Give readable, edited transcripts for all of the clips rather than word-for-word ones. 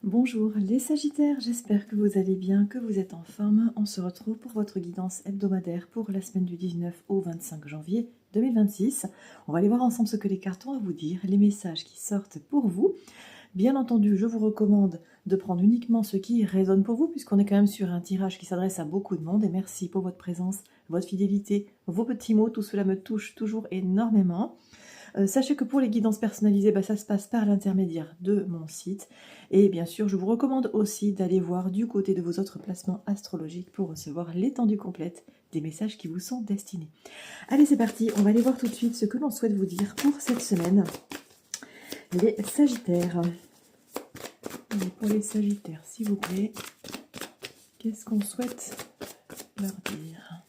Bonjour les Sagittaires, j'espère que vous allez bien, que vous êtes en forme. On se retrouve pour votre guidance hebdomadaire pour la semaine du 19 au 25 janvier 2026. On va aller voir ensemble ce que les cartes ont à vous dire, les messages qui sortent pour vous. Bien entendu, je vous recommande de prendre uniquement ce qui résonne pour vous, puisqu'on est quand même sur un tirage qui s'adresse à beaucoup de monde. Et merci pour votre présence, votre fidélité, vos petits mots, tout cela me touche toujours énormément. Sachez que pour les guidances personnalisées, ça se passe par l'intermédiaire de mon site. Et bien sûr, je vous recommande aussi d'aller voir du côté de vos autres placements astrologiques pour recevoir l'étendue complète des messages qui vous sont destinés. Allez, c'est parti, on va aller voir tout de suite ce que l'on souhaite vous dire pour cette semaine. Les Sagittaires. Et pour les Sagittaires, s'il vous plaît, qu'est-ce qu'on souhaite leur dire?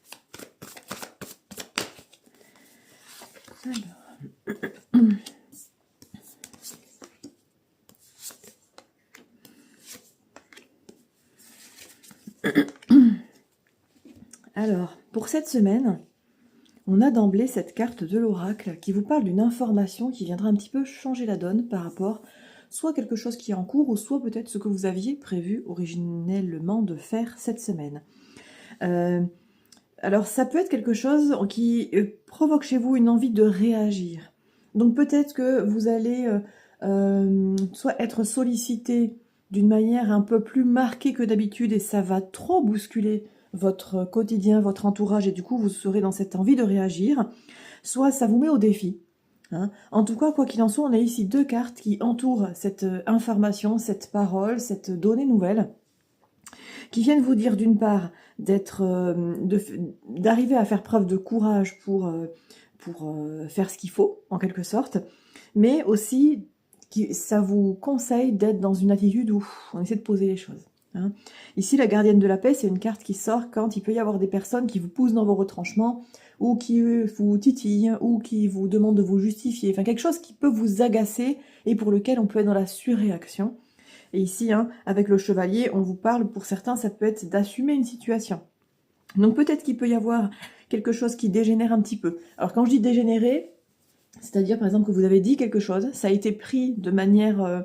Alors, pour cette semaine, on a d'emblée cette carte de l'oracle qui vous parle d'une information qui viendra un petit peu changer la donne par rapport soit quelque chose qui est en cours ou soit peut-être ce que vous aviez prévu originellement de faire cette semaine. Alors ça peut être quelque chose qui provoque chez vous une envie de réagir. Donc peut-être que vous allez soit être sollicité d'une manière un peu plus marquée que d'habitude et ça va trop bousculer votre quotidien, votre entourage et du coup vous serez dans cette envie de réagir. Soit ça vous met au défi. En tout cas, quoi qu'il en soit, on a ici deux cartes qui entourent cette information, cette parole, cette donnée nouvelle qui viennent vous dire d'une part d'arriver à faire preuve de courage pour faire ce qu'il faut, en quelque sorte, mais aussi ça vous conseille d'être dans une attitude où on essaie de poser les choses. Ici, la gardienne de la paix, c'est une carte qui sort quand il peut y avoir des personnes qui vous poussent dans vos retranchements, ou qui vous titillent, ou qui vous demandent de vous justifier, enfin quelque chose qui peut vous agacer et pour lequel on peut être dans la surréaction. Et ici, avec le chevalier, on vous parle, pour certains, ça peut être d'assumer une situation. Donc peut-être qu'il peut y avoir quelque chose qui dégénère un petit peu. Alors quand je dis dégénérer, c'est-à-dire par exemple que vous avez dit quelque chose, ça a été pris de manière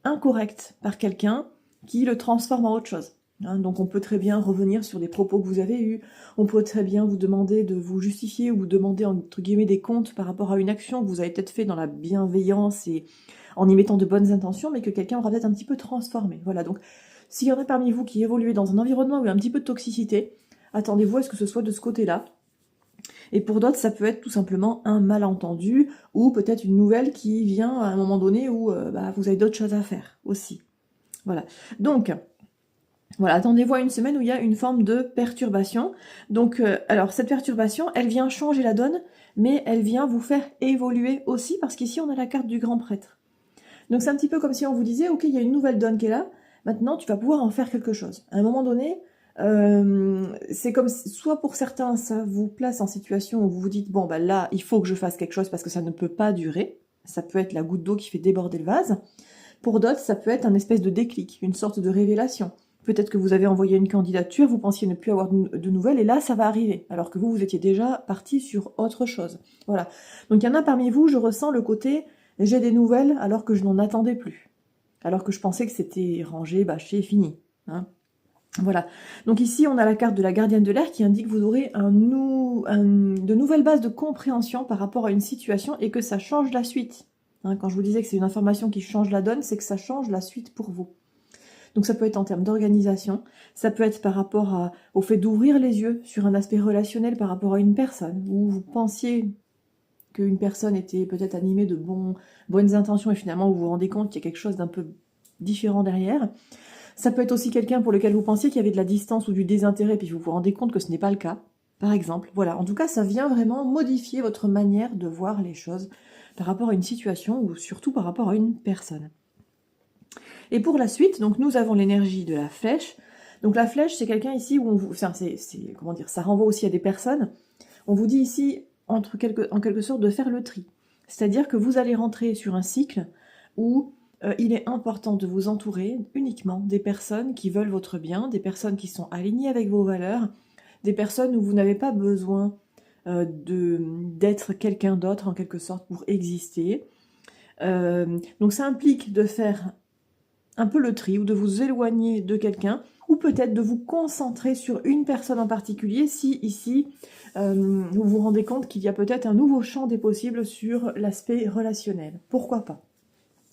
incorrecte par quelqu'un qui le transforme en autre chose. Donc on peut très bien revenir sur des propos que vous avez eus, on peut très bien vous demander de vous justifier ou vous demander entre guillemets des comptes par rapport à une action que vous avez peut-être fait dans la bienveillance et en y mettant de bonnes intentions, mais que quelqu'un aura peut-être un petit peu transformé. Voilà, donc s'il y en a parmi vous qui évoluez dans un environnement où il y a un petit peu de toxicité, attendez-vous à ce que ce soit de ce côté-là. Et pour d'autres, ça peut être tout simplement un malentendu ou peut-être une nouvelle qui vient à un moment donné où vous avez d'autres choses à faire aussi. Voilà. Donc, voilà, attendez-vous à une semaine où il y a une forme de perturbation. Donc, alors cette perturbation, elle vient changer la donne, mais elle vient vous faire évoluer aussi, parce qu'ici on a la carte du grand prêtre. Donc c'est un petit peu comme si on vous disait, ok, il y a une nouvelle donne qui est là, maintenant tu vas pouvoir en faire quelque chose. À un moment donné, c'est comme soit pour certains, ça vous place en situation où vous vous dites, bon là, il faut que je fasse quelque chose parce que ça ne peut pas durer. Ça peut être la goutte d'eau qui fait déborder le vase. Pour d'autres, ça peut être un espèce de déclic, une sorte de révélation. Peut-être que vous avez envoyé une candidature, vous pensiez ne plus avoir de nouvelles, et là, ça va arriver, alors que vous étiez déjà parti sur autre chose. Voilà. Donc il y en a parmi vous, je ressens le côté « j'ai des nouvelles alors que je n'en attendais plus », alors que je pensais que c'était rangé, bâché, fini. Voilà. Donc ici, on a la carte de la gardienne de l'air qui indique que vous aurez de nouvelles bases de compréhension par rapport à une situation et que ça change la suite. Quand je vous disais que c'est une information qui change la donne, c'est que ça change la suite pour vous. Donc ça peut être en termes d'organisation, ça peut être par rapport au fait d'ouvrir les yeux sur un aspect relationnel par rapport à une personne, où vous pensiez qu'une personne était peut-être animée de bonnes intentions et finalement vous vous rendez compte qu'il y a quelque chose d'un peu différent derrière. Ça peut être aussi quelqu'un pour lequel vous pensiez qu'il y avait de la distance ou du désintérêt, puis vous vous rendez compte que ce n'est pas le cas, par exemple. Voilà, en tout cas, ça vient vraiment modifier votre manière de voir les choses par rapport à une situation ou surtout par rapport à une personne. Et pour la suite, donc nous avons l'énergie de la flèche. Donc la flèche, c'est quelqu'un ici où on vous... Enfin, comment dire, ça renvoie aussi à des personnes. On vous dit ici, en quelque sorte, de faire le tri. C'est-à-dire que vous allez rentrer sur un cycle où il est important de vous entourer uniquement des personnes qui veulent votre bien, des personnes qui sont alignées avec vos valeurs, des personnes où vous n'avez pas besoin d'être quelqu'un d'autre en quelque sorte pour exister. Donc ça implique de faire un peu le tri ou de vous éloigner de quelqu'un ou peut-être de vous concentrer sur une personne en particulier si ici vous vous rendez compte qu'il y a peut-être un nouveau champ des possibles sur l'aspect relationnel. Pourquoi pas?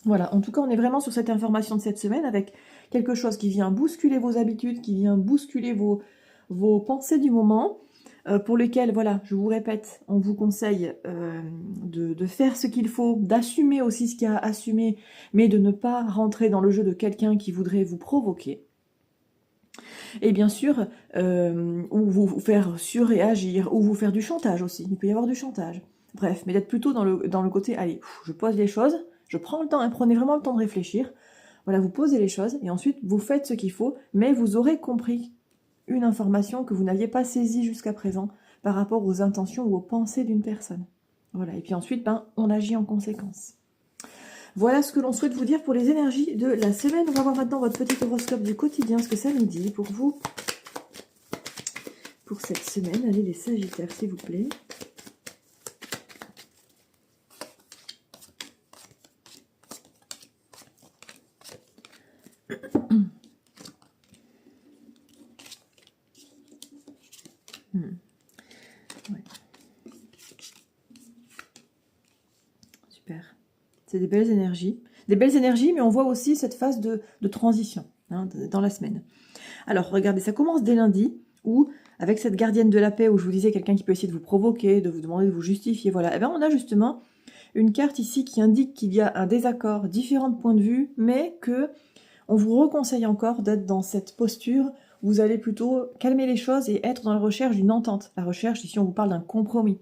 Voilà, en tout cas, on est vraiment sur cette information de cette semaine avec quelque chose qui vient bousculer vos habitudes, qui vient bousculer vos pensées du moment, pour lesquelles, voilà, je vous répète, on vous conseille de faire ce qu'il faut, d'assumer aussi ce qu'il y a à assumer, mais de ne pas rentrer dans le jeu de quelqu'un qui voudrait vous provoquer. Et bien sûr, ou vous faire surréagir, ou vous faire du chantage aussi. Il peut y avoir du chantage. Bref, mais d'être plutôt dans le côté, allez, je pose les choses, je prends le temps, hein, prenez vraiment le temps de réfléchir. Voilà, vous posez les choses, et ensuite, vous faites ce qu'il faut, mais vous aurez compris une information que vous n'aviez pas saisie jusqu'à présent par rapport aux intentions ou aux pensées d'une personne. Voilà, et puis ensuite, on agit en conséquence. Voilà ce que l'on souhaite vous dire pour les énergies de la semaine. On va voir maintenant votre petit horoscope du quotidien, ce que ça nous dit pour vous, pour cette semaine. Allez, les Sagittaires, s'il vous plaît. Ouais. Super. C'est des belles énergies. Des belles énergies, mais on voit aussi cette phase de transition dans la semaine. Alors, regardez, ça commence dès lundi, où, avec cette gardienne de la paix, où je vous disais quelqu'un qui peut essayer de vous provoquer, de vous demander de vous justifier, voilà. Et bien, on a justement une carte ici qui indique qu'il y a un désaccord, différents points de vue, mais que on vous reconseille encore d'être dans cette posture où vous allez plutôt calmer les choses et être dans la recherche d'une entente. La recherche, ici, on vous parle d'un compromis.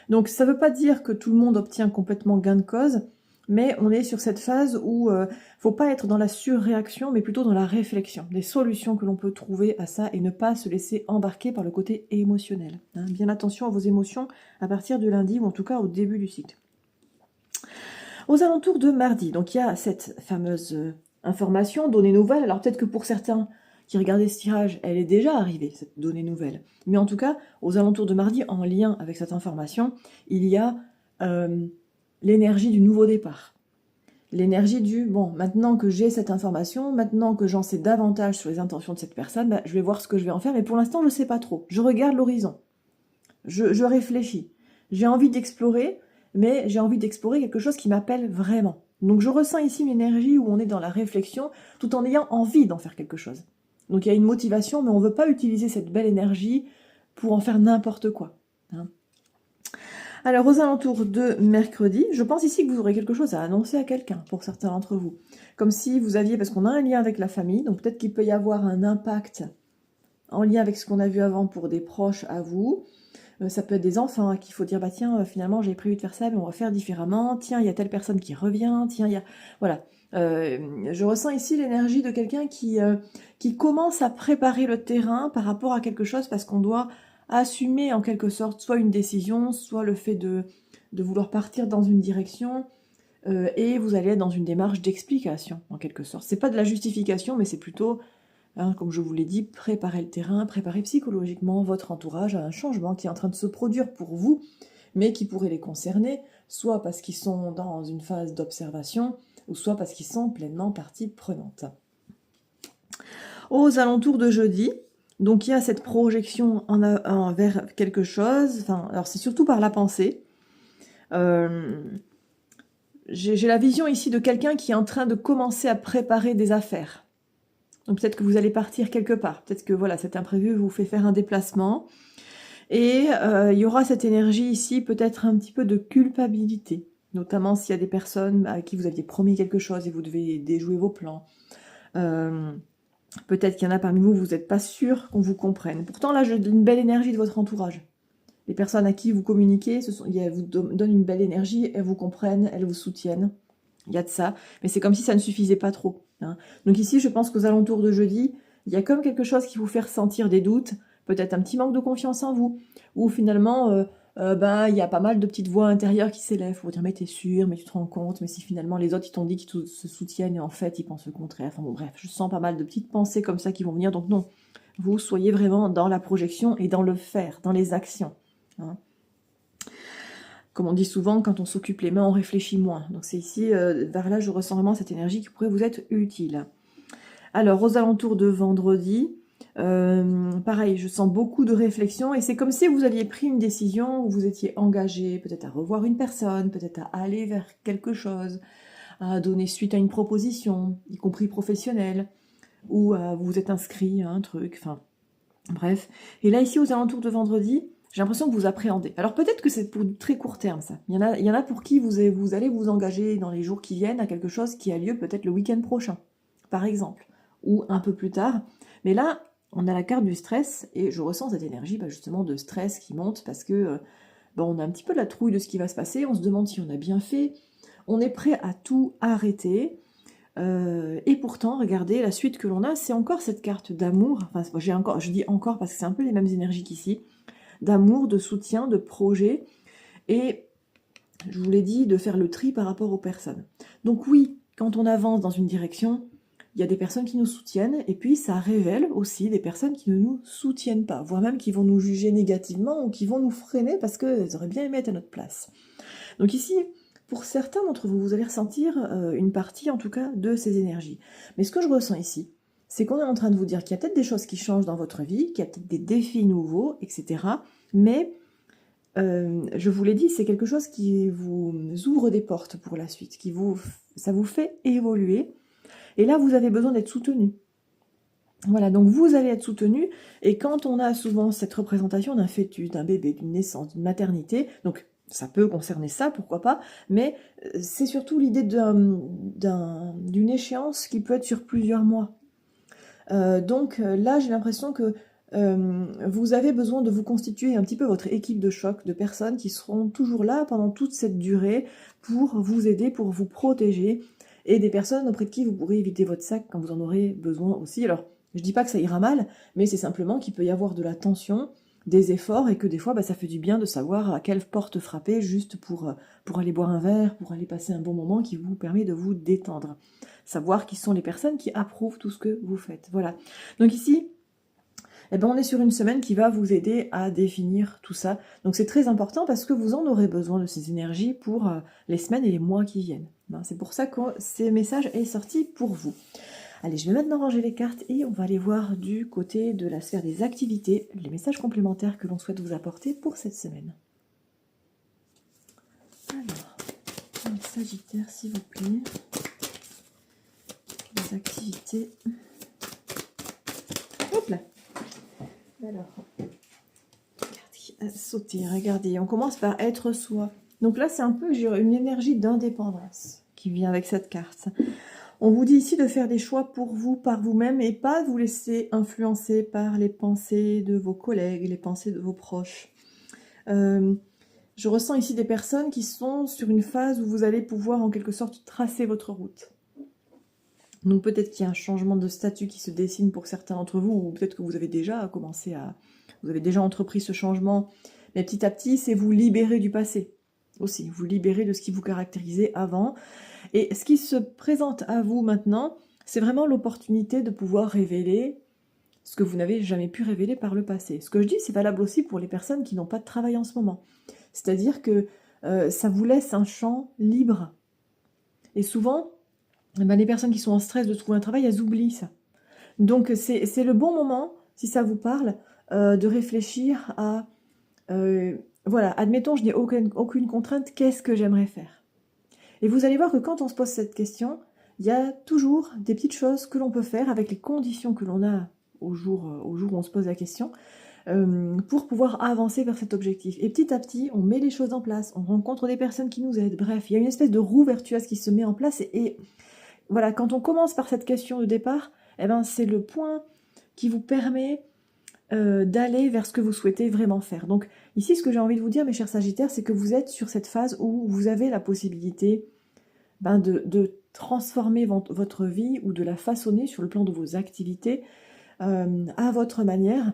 Donc, ça ne veut pas dire que tout le monde obtient complètement gain de cause, mais on est sur cette phase où faut pas être dans la surréaction, mais plutôt dans la réflexion, des solutions que l'on peut trouver à ça et ne pas se laisser embarquer par le côté émotionnel. Bien attention à vos émotions à partir de lundi, ou en tout cas au début du cycle. Aux alentours de mardi, donc il y a cette fameuse information, donnée nouvelle. Alors peut-être que pour certains qui regardaient ce tirage, elle est déjà arrivée, cette donnée nouvelle. Mais en tout cas, aux alentours de mardi, en lien avec cette information, il y a l'énergie du nouveau départ. L'énergie du, bon, maintenant que j'ai cette information, maintenant que j'en sais davantage sur les intentions de cette personne, je vais voir ce que je vais en faire, mais pour l'instant, je ne sais pas trop. Je regarde l'horizon. Je réfléchis. J'ai envie d'explorer, mais j'ai envie d'explorer quelque chose qui m'appelle vraiment. Donc je ressens ici une énergie où on est dans la réflexion, tout en ayant envie d'en faire quelque chose. Donc il y a une motivation, mais on ne veut pas utiliser cette belle énergie pour en faire n'importe quoi. Alors, aux alentours de mercredi, je pense ici que vous aurez quelque chose à annoncer à quelqu'un, pour certains d'entre vous. Comme si vous aviez, parce qu'on a un lien avec la famille, donc peut-être qu'il peut y avoir un impact en lien avec ce qu'on a vu avant pour des proches à vous. Ça peut être des enfants qu'il faut dire, tiens, finalement, j'ai prévu de faire ça, mais on va faire différemment. Tiens, il y a telle personne qui revient. Tiens, il y a... Voilà. Je ressens ici l'énergie de quelqu'un qui commence à préparer le terrain par rapport à quelque chose, parce qu'on doit assumer en quelque sorte soit une décision, soit le fait de vouloir partir dans une direction, et vous allez être dans une démarche d'explication en quelque sorte. C'est pas de la justification, mais c'est plutôt, comme je vous l'ai dit, préparer le terrain, préparer psychologiquement votre entourage à un changement qui est en train de se produire pour vous, mais qui pourrait les concerner, soit parce qu'ils sont dans une phase d'observation, ou soit parce qu'ils sont pleinement partie prenante. Aux alentours de jeudi, donc il y a cette projection vers quelque chose, alors c'est surtout par la pensée. J'ai la vision ici de quelqu'un qui est en train de commencer à préparer des affaires. Donc peut-être que vous allez partir quelque part, peut-être que voilà, cet imprévu vous fait faire un déplacement. Et il y aura cette énergie ici, peut-être un petit peu de culpabilité, notamment s'il y a des personnes à qui vous aviez promis quelque chose et vous devez déjouer vos plans. Peut-être qu'il y en a parmi vous, vous n'êtes pas sûr qu'on vous comprenne. Pourtant, là, j'ai une belle énergie de votre entourage. Les personnes à qui vous communiquez, elles vous donnent une belle énergie, elles vous comprennent, elles vous soutiennent. Il y a de ça, mais c'est comme si ça ne suffisait pas trop. Donc ici, je pense qu'aux alentours de jeudi, il y a comme quelque chose qui vous fait ressentir des doutes, peut-être un petit manque de confiance en vous, ou finalement, il y a pas mal de petites voix intérieures qui s'élèvent pour dire mais t'es sûr, mais tu te rends compte, mais si finalement les autres ils t'ont dit qu'ils se soutiennent et en fait ils pensent le contraire. Enfin bon bref, je sens pas mal de petites pensées comme ça qui vont venir, donc non, vous soyez vraiment dans la projection et dans le faire, dans les actions. Comme on dit souvent, quand on s'occupe les mains, on réfléchit moins. Donc c'est ici, vers là, je ressens vraiment cette énergie qui pourrait vous être utile. Alors, aux alentours de vendredi, pareil, je sens beaucoup de réflexion et c'est comme si vous aviez pris une décision où vous étiez engagé, peut-être à revoir une personne, peut-être à aller vers quelque chose, à donner suite à une proposition, y compris professionnelle, ou vous vous êtes inscrit à un truc, enfin, bref. Et là, ici, aux alentours de vendredi, j'ai l'impression que vous appréhendez. Alors peut-être que c'est pour du très court terme, ça. Il y en a pour qui vous allez vous engager dans les jours qui viennent à quelque chose qui a lieu peut-être le week-end prochain, par exemple, ou un peu plus tard. Mais là, on a la carte du stress, et je ressens cette énergie justement de stress qui monte, parce que on a un petit peu la trouille de ce qui va se passer, on se demande si on a bien fait, on est prêt à tout arrêter, et pourtant, regardez, la suite que l'on a, c'est encore cette carte d'amour, enfin, je dis encore parce que c'est un peu les mêmes énergies qu'ici, d'amour, de soutien, de projet, et je vous l'ai dit, de faire le tri par rapport aux personnes. Donc oui, quand on avance dans une direction, il y a des personnes qui nous soutiennent, et puis ça révèle aussi des personnes qui ne nous soutiennent pas, voire même qui vont nous juger négativement, ou qui vont nous freiner parce qu'elles auraient bien aimé être à notre place. Donc ici, pour certains d'entre vous, vous allez ressentir une partie, en tout cas, de ces énergies. Mais ce que je ressens ici, c'est qu'on est en train de vous dire qu'il y a peut-être des choses qui changent dans votre vie, qu'il y a peut-être des défis nouveaux, etc. Mais, je vous l'ai dit, c'est quelque chose qui vous ouvre des portes pour la suite, ça vous fait évoluer. Et là, vous avez besoin d'être soutenu. Voilà, donc vous allez être soutenu, et quand on a souvent cette représentation d'un fœtus, d'un bébé, d'une naissance, d'une maternité, donc ça peut concerner ça, pourquoi pas, mais c'est surtout l'idée d'une échéance qui peut être sur plusieurs mois. Donc là, j'ai l'impression que vous avez besoin de vous constituer un petit peu votre équipe de choc, de personnes qui seront toujours là pendant toute cette durée pour vous aider, pour vous protéger, et des personnes auprès de qui vous pourrez éviter votre sac quand vous en aurez besoin aussi. Alors, je dis pas que ça ira mal, mais c'est simplement qu'il peut y avoir de la tension, des efforts, et que des fois, ça fait du bien de savoir à quelle porte frapper juste pour aller boire un verre, pour aller passer un bon moment qui vous permet de vous détendre. Savoir qui sont les personnes qui approuvent tout ce que vous faites. Voilà. Donc ici, on est sur une semaine qui va vous aider à définir tout ça. Donc c'est très important parce que vous en aurez besoin de ces énergies pour les semaines et les mois qui viennent. C'est pour ça que ces messages est sorti pour vous. Allez, je vais maintenant ranger les cartes et on va aller voir du côté de la sphère des activités, les messages complémentaires que l'on souhaite vous apporter pour cette semaine. Alors, un Sagittaire, s'il vous plaît. Les activités. Hop là. Alors, sauter, regardez, on commence par être soi. Donc là, c'est un peu une énergie d'indépendance qui vient avec cette carte. On vous dit ici de faire des choix pour vous, par vous-même, et pas vous laisser influencer par les pensées de vos collègues, les pensées de vos proches. Je ressens ici des personnes qui sont sur une phase où vous allez pouvoir en quelque sorte tracer votre route. Donc peut-être qu'il y a un changement de statut qui se dessine pour certains d'entre vous, ou peut-être que vous avez déjà vous avez déjà entrepris ce changement, mais petit à petit, c'est vous libérer du passé aussi, vous libérer de ce qui vous caractérisait avant. Et ce qui se présente à vous maintenant, c'est vraiment l'opportunité de pouvoir révéler ce que vous n'avez jamais pu révéler par le passé. Ce que je dis, c'est valable aussi pour les personnes qui n'ont pas de travail en ce moment. C'est-à-dire que ça vous laisse un champ libre. Et souvent, les personnes qui sont en stress de trouver un travail, elles oublient ça. Donc c'est le bon moment, si ça vous parle, de réfléchir à... voilà, admettons, je n'ai aucune contrainte, qu'est-ce que j'aimerais faire? Et vous allez voir que quand on se pose cette question, il y a toujours des petites choses que l'on peut faire avec les conditions que l'on a au jour où on se pose la question, pour pouvoir avancer vers cet objectif. Et petit à petit, on met les choses en place, on rencontre des personnes qui nous aident, bref, il y a une espèce de roue vertueuse qui se met en place, et voilà, quand on commence par cette question de départ, c'est le point qui vous permet d'aller vers ce que vous souhaitez vraiment faire. Donc ici, ce que j'ai envie de vous dire, mes chers Sagittaires, c'est que vous êtes sur cette phase où vous avez la possibilité de transformer votre vie, ou de la façonner sur le plan de vos activités à votre manière.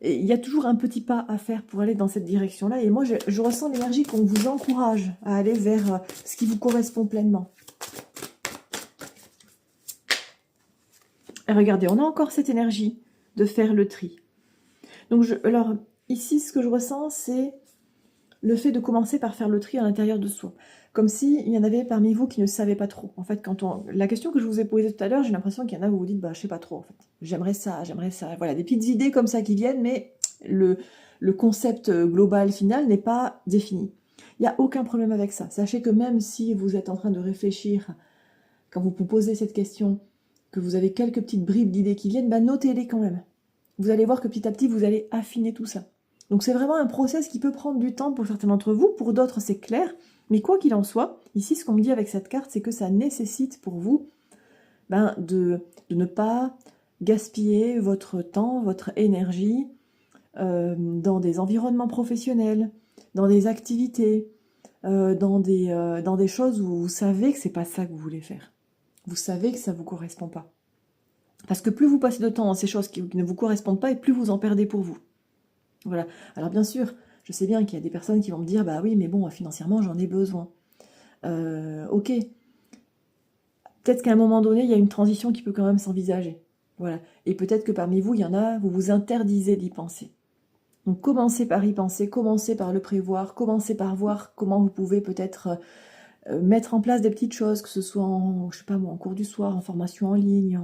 Et il y a toujours un petit pas à faire pour aller dans cette direction-là. Et moi, je ressens l'énergie qu'on vous encourage à aller vers ce qui vous correspond pleinement. Et regardez, on a encore cette énergie de faire le tri. Donc, alors, ici, ce que je ressens, c'est le fait de commencer par faire le tri à l'intérieur de soi. Comme s'il y en avait parmi vous qui ne savaient pas trop. En fait, la question que je vous ai posée tout à l'heure, j'ai l'impression qu'il y en a où vous vous dites, bah, je sais pas trop, en fait. J'aimerais ça. Voilà, des petites idées comme ça qui viennent, mais le concept global final n'est pas défini. Il n'y a aucun problème avec ça. Sachez que même si vous êtes en train de réfléchir, quand vous vous posez cette question, que vous avez quelques petites bribes d'idées qui viennent, bah, notez-les quand même. Vous allez voir que petit à petit, vous allez affiner tout ça. Donc c'est vraiment un process qui peut prendre du temps pour certains d'entre vous, pour d'autres c'est clair, mais quoi qu'il en soit, ici ce qu'on me dit avec cette carte, c'est que ça nécessite pour vous de ne pas gaspiller votre temps, votre énergie dans des environnements professionnels, dans des activités, dans des choses où vous savez que c'est pas ça que vous voulez faire. Vous savez que ça vous correspond pas. Parce que plus vous passez de temps dans ces choses qui ne vous correspondent pas, et plus vous en perdez pour vous. Voilà. Alors bien sûr, je sais bien qu'il y a des personnes qui vont me dire, bah oui, mais bon, financièrement, j'en ai besoin. Ok. Peut-être qu'à un moment donné, il y a une transition qui peut quand même s'envisager. Voilà. Et peut-être que parmi vous, il y en a, vous vous interdisez d'y penser. Donc commencez par y penser, commencez par le prévoir, commencez par voir comment vous pouvez peut-être mettre en place des petites choses, que ce soit en, je sais pas moi, en cours du soir, en formation en ligne,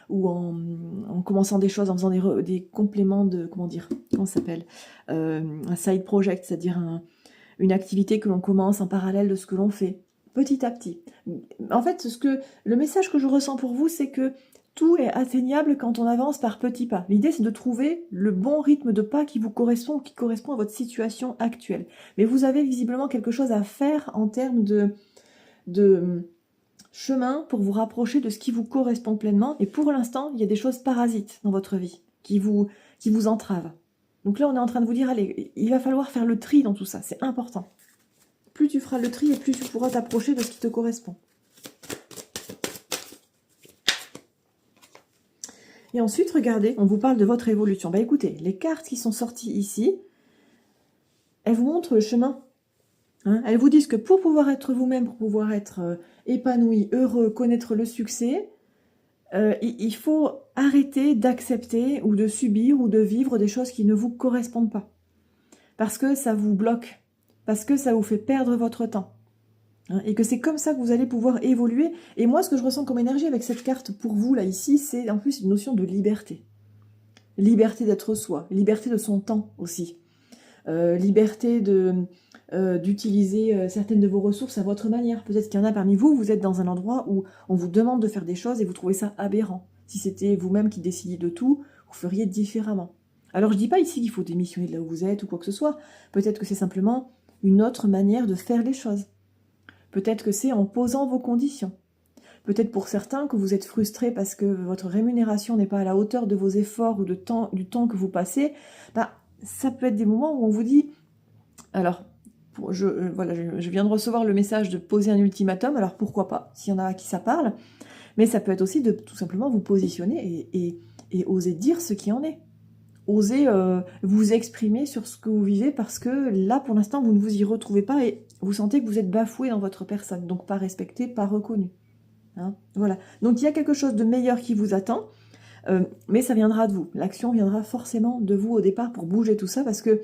ou en commençant des choses, en faisant des compléments de, comment ça s'appelle, un side project, c'est-à-dire une activité que l'on commence en parallèle de ce que l'on fait, petit à petit. En fait, le message que je ressens pour vous, c'est que tout est atteignable quand on avance par petits pas. L'idée, c'est de trouver le bon rythme de pas qui vous correspond, qui correspond à votre situation actuelle. Mais vous avez visiblement quelque chose à faire en termes de chemin pour vous rapprocher de ce qui vous correspond pleinement. Et pour l'instant, il y a des choses parasites dans votre vie qui vous entravent. Donc là, on est en train de vous dire, allez, il va falloir faire le tri dans tout ça. C'est important. Plus tu feras le tri et plus tu pourras t'approcher de ce qui te correspond. Et ensuite, regardez, on vous parle de votre évolution. Bah écoutez, les cartes qui sont sorties ici, elles vous montrent le chemin. Hein, elles vous disent que pour pouvoir être vous-même, pour pouvoir être épanoui, heureux, connaître le succès, il faut arrêter d'accepter ou de subir ou de vivre des choses qui ne vous correspondent pas. Parce que ça vous bloque, parce que ça vous fait perdre votre temps. Hein, et que c'est comme ça que vous allez pouvoir évoluer. Et moi, ce que je ressens comme énergie avec cette carte pour vous, là, ici, c'est en plus une notion de liberté. Liberté d'être soi, liberté de son temps aussi. Liberté d'utiliser certaines de vos ressources à votre manière. Peut-être qu'il y en a parmi vous, vous êtes dans un endroit où on vous demande de faire des choses et vous trouvez ça aberrant. Si c'était vous-même qui décidiez de tout, vous feriez différemment. Alors je dis pas ici qu'il faut démissionner de là où vous êtes ou quoi que ce soit. Peut-être que c'est simplement une autre manière de faire les choses. Peut-être que c'est en posant vos conditions. Peut-être pour certains que vous êtes frustrés parce que votre rémunération n'est pas à la hauteur de vos efforts ou du temps que vous passez. Bah, ça peut être des moments où on vous dit, alors, voilà, je viens de recevoir le message de poser un ultimatum, alors pourquoi pas, s'il y en a à qui ça parle, mais ça peut être aussi de tout simplement vous positionner et oser dire ce qui en est. Oser vous exprimer sur ce que vous vivez parce que là, pour l'instant, vous ne vous y retrouvez pas et vous sentez que vous êtes bafoué dans votre personne, donc pas respecté, pas reconnu. Hein, voilà. Donc il y a quelque chose de meilleur qui vous attend, mais ça viendra de vous. L'action viendra forcément de vous au départ pour bouger tout ça parce que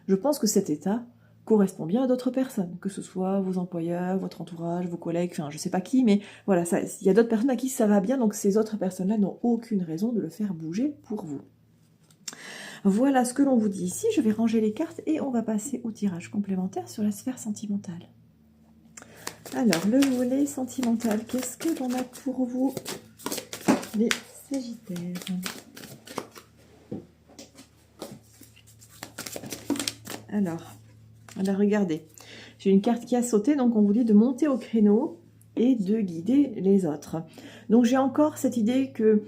je pense que cet état correspond bien à d'autres personnes, que ce soit vos employeurs, votre entourage, vos collègues, enfin je sais pas qui, mais voilà, il y a d'autres personnes à qui ça va bien, donc ces autres personnes-là n'ont aucune raison de le faire bouger pour vous. Voilà ce que l'on vous dit ici. Je vais ranger les cartes et on va passer au tirage complémentaire sur la sphère sentimentale. Alors, le volet sentimental, qu'est-ce que l'on a pour vous, les Sagittaires? Alors, regardez. J'ai une carte qui a sauté, donc on vous dit de monter au créneau et de guider les autres. Donc j'ai encore cette idée que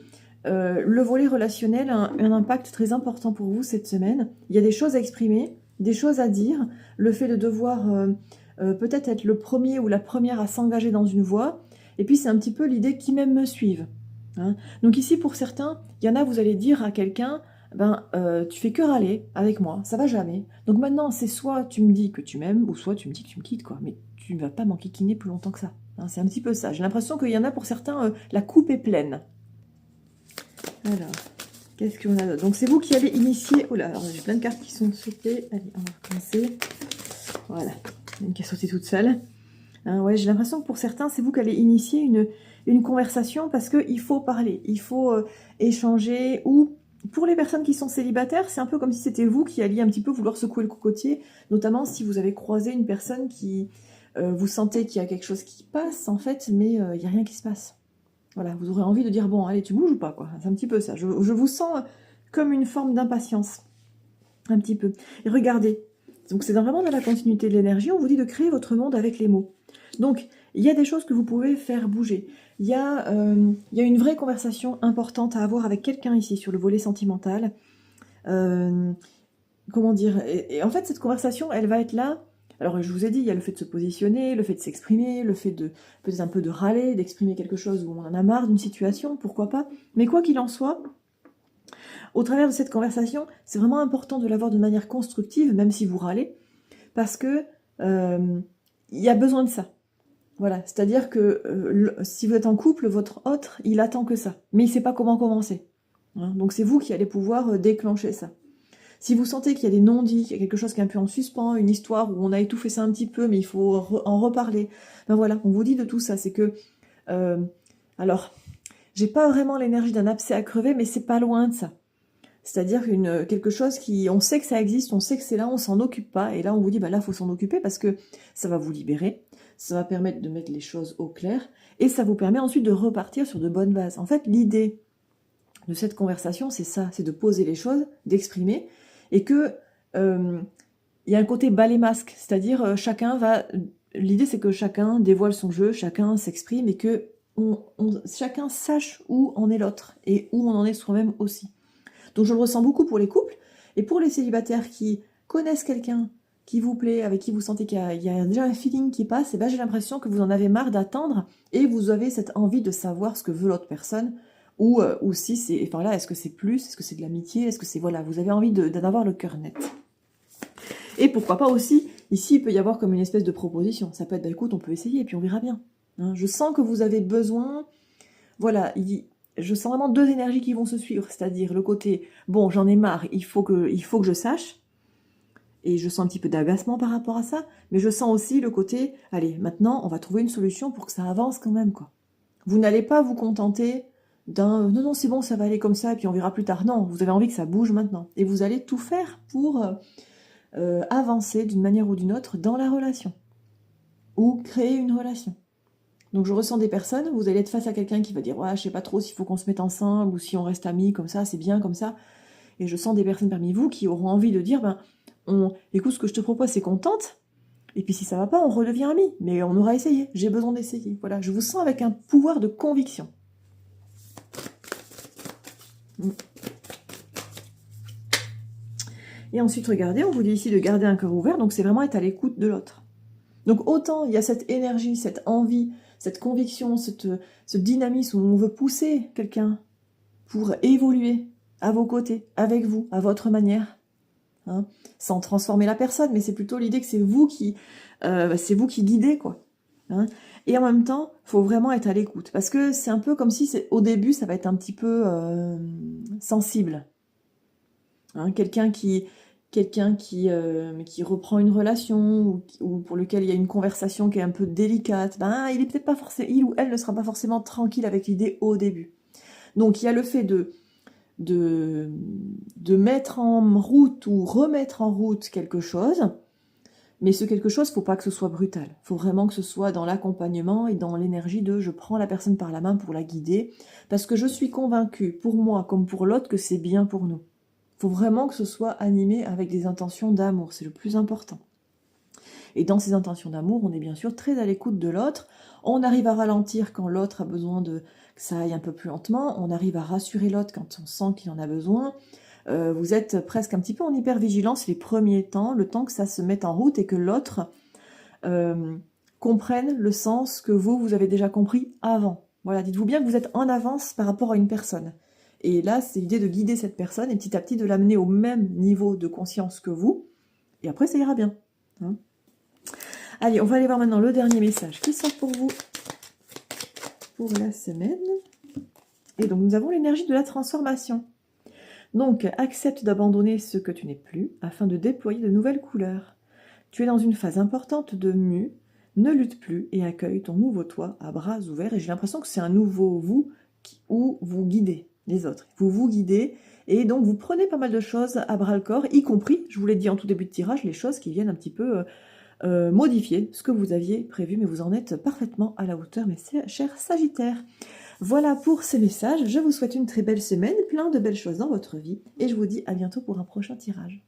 le volet relationnel a un impact très important pour vous cette semaine. Il y a des choses à exprimer, des choses à dire. Le fait de devoir peut-être être le premier ou la première à s'engager dans une voie. Et puis c'est un petit peu l'idée qui même me suivent. Hein. Donc ici pour certains, il y en a, vous allez dire à quelqu'un, tu fais que râler avec moi, ça va jamais. Donc maintenant c'est soit tu me dis que tu m'aimes, ou soit tu me dis que tu me quittes, quoi. Mais tu ne vas pas m'enquiquiner plus longtemps que ça. Hein, c'est un petit peu ça. J'ai l'impression qu'il y en a pour certains, la coupe est pleine. Alors, qu'est-ce qu'on a d'autre? Donc c'est vous qui allez initier... Oh là, alors j'ai plein de cartes qui sont sautées. Allez, on va recommencer. Voilà, une qui a sauté toute seule. Hein, ouais, j'ai l'impression que pour certains, c'est vous qui allez initier une conversation parce qu'il faut parler, il faut échanger. Ou pour les personnes qui sont célibataires, c'est un peu comme si c'était vous qui alliez un petit peu vouloir secouer le cocotier, notamment si vous avez croisé une personne qui... vous sentez qu'il y a quelque chose qui passe, en fait, mais il n'y a rien qui se passe. Voilà, vous aurez envie de dire, bon, allez, tu bouges ou pas, quoi. C'est un petit peu ça. Je vous sens comme une forme d'impatience. Un petit peu. Et regardez, donc c'est vraiment dans la continuité de l'énergie, on vous dit de créer votre monde avec les mots. Donc, il y a des choses que vous pouvez faire bouger. Il y a une vraie conversation importante à avoir avec quelqu'un ici, sur le volet sentimental. Comment dire, et en fait, cette conversation, elle va être là. Alors, je vous ai dit, il y a le fait de se positionner, le fait de s'exprimer, le fait de peut-être un peu de râler, d'exprimer quelque chose où on en a marre d'une situation, pourquoi pas. Mais quoi qu'il en soit, au travers de cette conversation, c'est vraiment important de l'avoir de manière constructive, même si vous râlez, parce que il y a besoin de ça. Voilà, c'est-à-dire que si vous êtes en couple, votre autre, il attend que ça, mais il ne sait pas comment commencer. Hein, donc c'est vous qui allez pouvoir déclencher ça. Si vous sentez qu'il y a des non-dits, qu'il y a quelque chose qui est un peu en suspens, une histoire où on a étouffé ça un petit peu, mais il faut en reparler, ben voilà, on vous dit de tout ça. C'est que, alors, j'ai pas vraiment l'énergie d'un abcès à crever, mais c'est pas loin de ça. C'est-à-dire quelque chose qui, on sait que ça existe, on sait que c'est là, on s'en occupe pas, et là on vous dit, bah là, il faut s'en occuper parce que ça va vous libérer, ça va permettre de mettre les choses au clair, et ça vous permet ensuite de repartir sur de bonnes bases. En fait, l'idée de cette conversation, c'est ça, c'est de poser les choses, d'exprimer, et que y a un côté balai masque, c'est-à-dire chacun va... L'idée, c'est que chacun dévoile son jeu, chacun s'exprime, et que chacun sache où en est l'autre, et où on en est soi-même aussi. Donc je le ressens beaucoup pour les couples, et pour les célibataires qui connaissent quelqu'un qui vous plaît, avec qui vous sentez qu'il y a déjà un feeling qui passe, et ben j'ai l'impression que vous en avez marre d'attendre, et vous avez cette envie de savoir ce que veut l'autre personne, ou si c'est, enfin là, est-ce que c'est plus, est-ce que c'est de l'amitié, est-ce que c'est, voilà, vous avez envie d'avoir le cœur net. Et pourquoi pas aussi, ici il peut y avoir comme une espèce de proposition, ça peut être, bah écoute, on peut essayer, et puis on verra bien. Hein, je sens que vous avez besoin, voilà, je sens vraiment deux énergies qui vont se suivre, c'est-à-dire le côté, bon, j'en ai marre, il faut que je sache, et je sens un petit peu d'agacement par rapport à ça, mais je sens aussi le côté, allez, maintenant, on va trouver une solution pour que ça avance quand même, quoi. Vous n'allez pas vous contenter d'un, non, c'est bon, ça va aller comme ça, et puis on verra plus tard. Non, vous avez envie que ça bouge maintenant, et vous allez tout faire pour avancer d'une manière ou d'une autre dans la relation, ou créer une relation. Donc je ressens des personnes, vous allez être face à quelqu'un qui va dire « Ouais, je sais pas trop s'il faut qu'on se mette ensemble ou si on reste amis comme ça, c'est bien comme ça. » Et je sens des personnes parmi vous qui auront envie de dire « Écoute, ce que je te propose, c'est qu'on tente. Et puis si ça va pas, on redevient amis. Mais on aura essayé. J'ai besoin d'essayer. » Voilà, je vous sens avec un pouvoir de conviction. Et ensuite, regardez, on vous dit ici de garder un cœur ouvert. Donc c'est vraiment être à l'écoute de l'autre. Donc autant il y a cette énergie, cette envie, cette conviction, ce dynamisme où on veut pousser quelqu'un pour évoluer à vos côtés, avec vous, à votre manière, hein, sans transformer la personne, mais c'est plutôt l'idée que c'est vous qui guidez, quoi. Hein. Et en même temps, il faut vraiment être à l'écoute, parce que c'est un peu comme si au début, ça va être un petit peu sensible. Hein, quelqu'un qui reprend une relation ou pour lequel il y a une conversation qui est un peu délicate, il est peut-être pas forcément, il ou elle ne sera pas forcément tranquille avec l'idée au début. Donc il y a le fait de mettre en route ou remettre en route quelque chose, mais ce quelque chose, faut pas que ce soit brutal. Faut vraiment que ce soit dans l'accompagnement et dans l'énergie de je prends la personne par la main pour la guider, parce que je suis convaincue, pour moi comme pour l'autre, que c'est bien pour nous. Il faut vraiment que ce soit animé avec des intentions d'amour, c'est le plus important. Et dans ces intentions d'amour, on est bien sûr très à l'écoute de l'autre. On arrive à ralentir quand l'autre a besoin que ça aille un peu plus lentement. On arrive à rassurer l'autre quand on sent qu'il en a besoin. Vous êtes presque un petit peu en hypervigilance les premiers temps, le temps que ça se mette en route et que l'autre comprenne le sens que vous avez déjà compris avant. Voilà, dites-vous bien que vous êtes en avance par rapport à une personne. Et là, c'est l'idée de guider cette personne et petit à petit de l'amener au même niveau de conscience que vous. Et après, ça ira bien. Hein. Allez, on va aller voir maintenant le dernier message qui sort pour vous pour la semaine. Et donc, nous avons l'énergie de la transformation. Donc, accepte d'abandonner ce que tu n'es plus afin de déployer de nouvelles couleurs. Tu es dans une phase importante de mue, ne lutte plus et accueille ton nouveau toi à bras ouverts. Et j'ai l'impression que c'est un nouveau vous où vous guidez les autres. Vous vous guidez et donc vous prenez pas mal de choses à bras le corps, y compris, je vous l'ai dit en tout début de tirage, les choses qui viennent un petit peu modifier ce que vous aviez prévu, mais vous en êtes parfaitement à la hauteur, mes chers Sagittaires. Voilà pour ces messages. Je vous souhaite une très belle semaine, plein de belles choses dans votre vie et je vous dis à bientôt pour un prochain tirage.